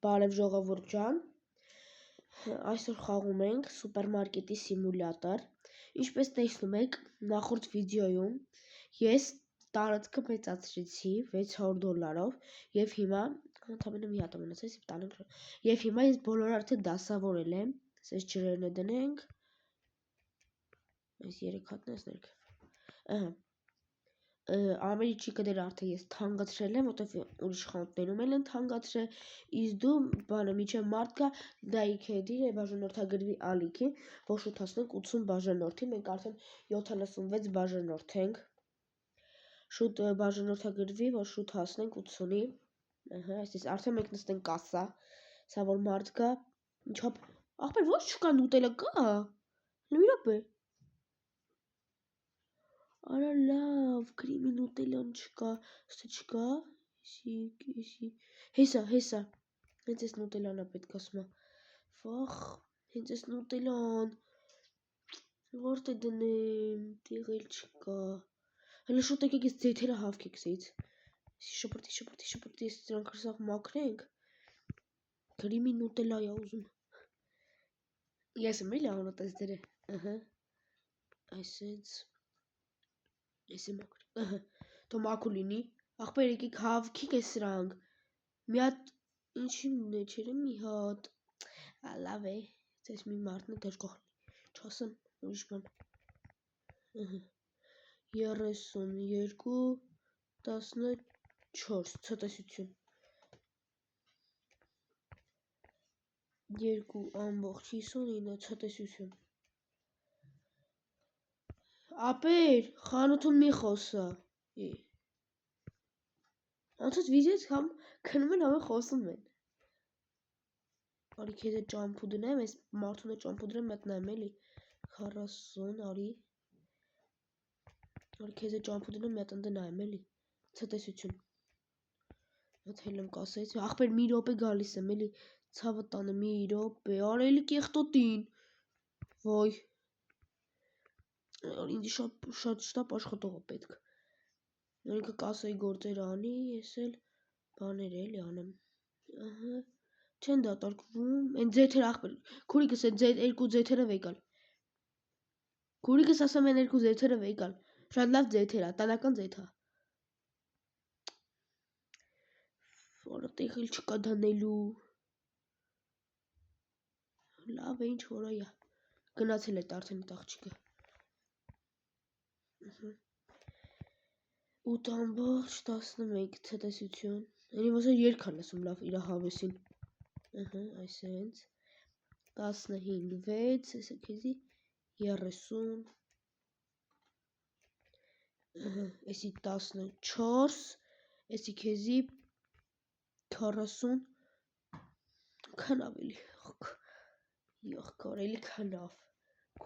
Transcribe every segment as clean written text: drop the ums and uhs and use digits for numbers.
Բարև ժողովուրդ ջան, այսօր խաղում ենք սուպերմարկետի սիմուլյատոր, ինչպես տեսնում եք նախորդ վիդեոյում ես տարածքը մեծացրեցի $600 և հիմա ես բոլորը արդեն դասավորել եմ, այս ջրերն դնենք, այս 3 հատն ես ներքև, ամերիչիկը դեր արդեն ես թանկացրել եմ, որտեղ ուրիշ խանութներում են թանկացրել, իսկ դու միջև մարդ կա, դայի քեդիր բաժանորդագրվի ալիքի, որ շուտ հասնենք 80 բաժանորդի, մենք արդեն 76 բաժանորդ ենք, շուտ բաժանորդագրվի, որ շուտ հասնենք 80-ի, այսպես արդեն մենք նստենք կասա, սա որ մարդ կա, ինչապ, ախպեր ոչ չկա նուտելա կա, մի րոպե Արա լավ, գրիմի նուտելան չկա, ստե չկա, հեսա, հենց ես նուտելան է պետք ասմա, վախ, հենց ես նուտելան, որդ է դնեմ, տեղել չկա, հələ շուտ եկեք ես ձեթերը հավքեք սեից, շպրտի, սրանք հրսաղ մաքրենք, գրիմի նուտելա է ուզում, ես եմ էլի անոտես դերը, այսենց, Ես եմ ակր, թո մաքուր լինի, ախպեր եկեք հավքիկ է սրանք, մի հատ, ինչի մեջերը մի հատ, լավ է, ձեզ մի մարդն է դեր կողլի, չասեմ, ուրիշ բան, 32, 14, ցտեսություն, 2.59 ցտեսություն, ապեր, խանութում մի խոսա, անցած վիդեոց համ քնում են համը խոսում են, արի քեզ է ճամպու դնեմ, ես մարդուն է ճամպու դրեմ մտնեմ էլի, 40, արի քեզ է ճամպու դնեմ մետ ընդնայեմ էլի, ցտեսություն, հել եմ կասայից, ախպեր մի ռոպե գալիս եմ էլի, ցավը տանը մի ռոպե, արա էլի կեղտոտին, ոյ, ինձ շատ շտապ աշխատող է պետք, ինքը կասայի գործեր անի, ես էլ բաներ էլի անեմ, չեն դատարկվում, են ձեթեր ախպեր, քուրիկս են երկու ձեթերը վեկալ, քուրիկս ասում են երկու ձեթերը վեկալ, շատ լավ ձեթեր է, տնական ձեթ է, որը տեղել չկա դանելու, լավ է ինչ որ այա, գնացել է արդեն այդ աղջիկը, 8.11 ցտեսություն, ինի ոսր երկան ասում լավ իրա հավեսին, այսենց, 15, այսը քեզի 30, էսի 14, էսի քեզի 40, քանավ էլի, եղքար էլի քանավ,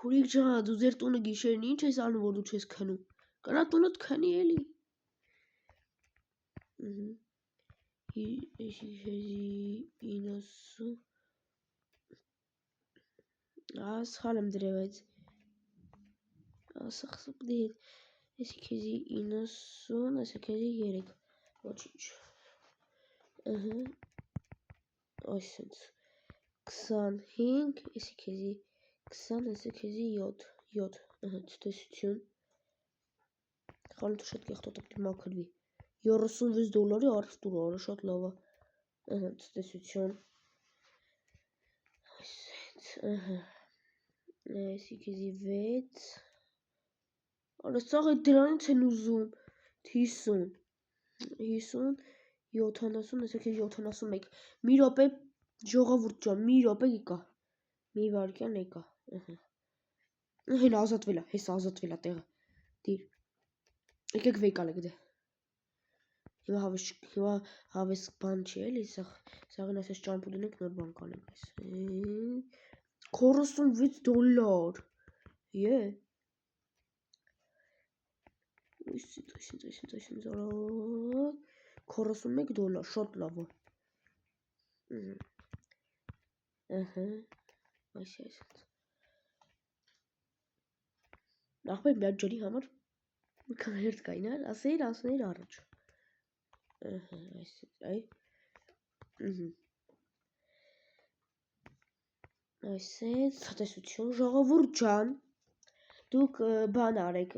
քուրիկ ջան, դու ձեր տունը գիշերն ինչ ես անում, որ դու չես քնում, կրա տունըդ քնի էլի, էսի քեզի 90, սխալ եմ դրև այդ, ասախսպդի հետ, էսի քեզի 90, էսի քեզի 3, ոչինչ, այսենց, 25, էսի քեզի 20, էսի քեզի 7, ցտեսություն, խանութը շատ կեղտոտ ապտի մաքրվի, $36 արստուր արը շատ լավ է, ցտեսություն, այսենց, էսի քեզի 6, արա սաղ է դրանից են ուզում, 50, 70, էսի քեզի 71, մի ռոպե ժողովուրդ ջան, մի ռոպե եկա, մի վարկյան եկա, հեն ազատվել է, հեսա ազատվել է տեղը, դիր, եկեք վեկալ եք դե, հիմա հավես բան չի էլի, սաղին ասես ճամպու դնենք նոր բան կանենք ես, $46, $41, շատ լավ է, այսպես, նախպեր մի աջորի համար, մի կան հերդ կայնար, ասեիր առաջ, այսպես, այ, Այսպես, ցտեսություն, ժողովուրդ ջան, դուք բան արեք,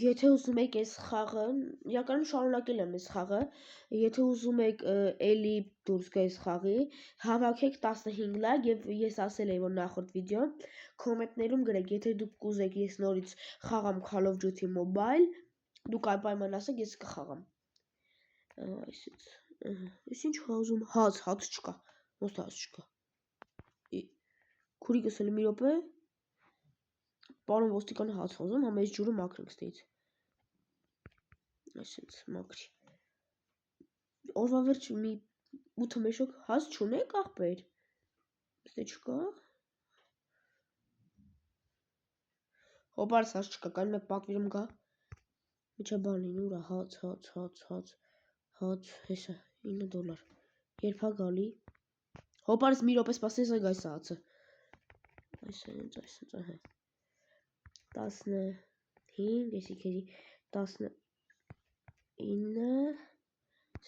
եթե ուզում եք այս խաղը, իրականում շարունակել եմ այս խաղը, եթե ուզում եք էլի դուրս գա այս խաղի, հավաքեք 15 լայք եւ ես ասել եմ որ նախորդ վիդեոն կոմենտներում գրեք, եթե դուք կուզեք ես նորից խաղամ Call of Duty Mobile, դուք անպայման ասեք ես կխաղամ։ Այսպես, ես ինչ խաղում, հաց չկա, ոնց հաց չկա։ Քուրիկս էլ մի րոպե, պարոն ոստիկանը հաց խոզում, համես ջուրը մաքրենք ստեից։ Այսպես մաքրի։ Օրվա վերջ մի 8 մեշոք հաց չունեք ախպեր։ Ստե չկա։ Հոբարս հաց չկա, կան մեկ պատվիրում գա։ Միջա բանին ուրա հաց, հեսա $9։ Երբ հա գալի։ Հոբարս մի րոպե սպասես այ գայս հացը։ Այսպես, ահա։ 15, եսի քեզի 19,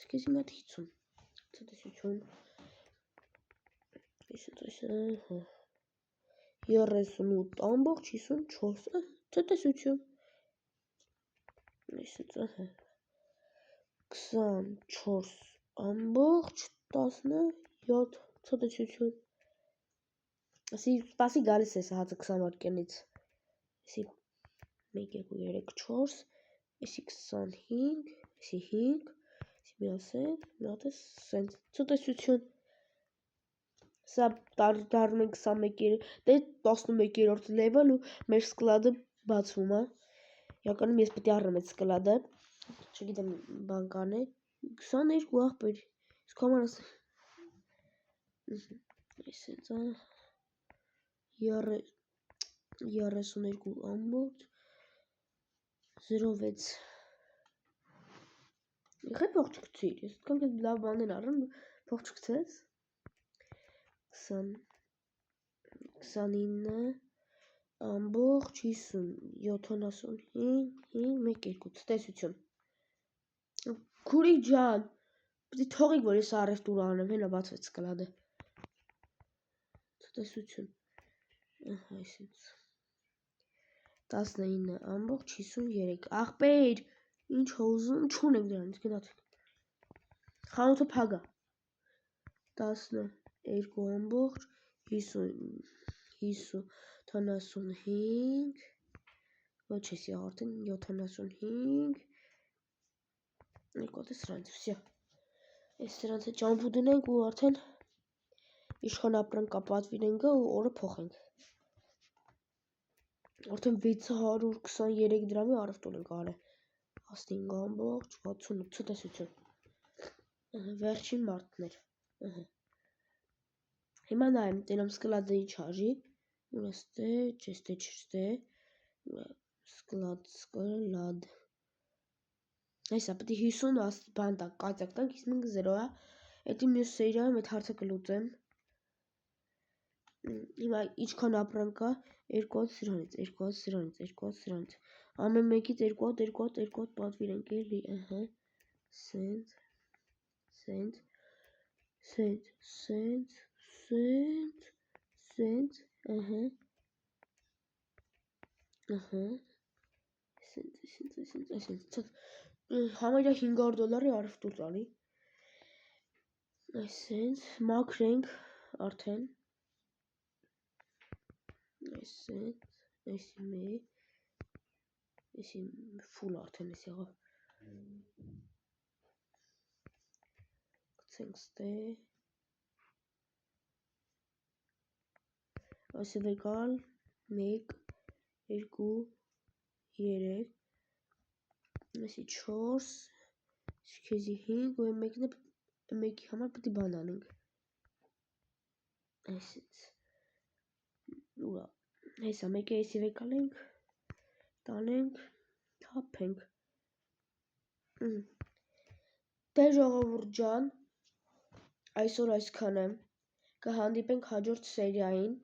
սկեզի մատ 50, ցտեսություն, այսպես, 38 ամբողջ 54, ցտեսություն, այսպես, ահա, 24 ամբողջ 17, ցտեսություն, սպասի գալիս ես հացը 20 վայրկյանից, եսի 1, 2, 3, 4, եսի 25, եսի 5, եսի միասեն, միատես սենց, ցտեսություն, սա դարում են 11-րդ լևել ու մեր սկլադը բացվում է, իրականում ես պետք է առնեմ այդ սկլադը, չգիտեմ բան կան է, 22 աղբեր, իսկ համար ասեմ, այսպես, 32 ամբողջ 06 Եղե փող չգցիր, ես ատքան կեզ լավ բաներ առեմ, փող չգցես 29 ամբողջ 50 75 1 2 ցտեսություն քուրիկ ջան պետք է թողիկ որ ես առևտուր անեմ հենա բացվեց սկլադը ցտեսություն այսպես 19 ամբողջ 53 աղբեր ինչ ուզում չունենք դրանից գնացեք խանութը փագա 12 ամբողջ 75 ոչ էսի արդեն 75 երկոտը սրանց վսյա այս սրանց է ճամպու դնենք ու արդեն իշխան ապրանքա պատվիրենք ու օրը փոխենք արդեն 623 դրամի առևտուր ենք արել 15 ամբողջ 68 ցտեսություն վերջին մարտներ հիմա նայեմ տենամ սկլադը ինչ արժի ուրա ստե չստե սկլադ այսա պետք է 50 բան տակ կայծակ տանք 55 0 է էդի մյուս սերիայում այդ հարցը կլուծեմ հիմա ինչքան ապրանք կա 2 սրանից ամեն մեկից 2 պատվիրենք էլի ըհը սենց ըհը սենց համարյա $500 առևտուր տալի այսենց մաքրենք արդեն այսենց այսի մեկ այսի ֆուլ արդեն էս եղավ գցենք ստե այսը վեկալ 1 2 3 այսի 4 քեզի 5 ու մեկի համար պետք է բան անենք այսից ուրա հեսա մեկը էսի վեկալենք տանենք թափենք դե ժողովուրդ ջան այսօր այսքան է կհանդիպենք հաջորդ սերիային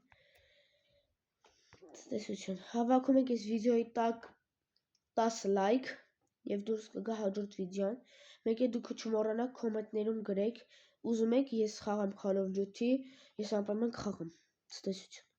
ցտեսություն հավաքում եք այս վիդեոյի տակ 10 լայք եւ դուրս կգա հաջորդ վիդեոն մեկ է դուք չմոռանաք կոմենտներում գրեք ուզում եք ես խաղամ Call of Duty ես անպայման կխաղամ Ցտեսություն։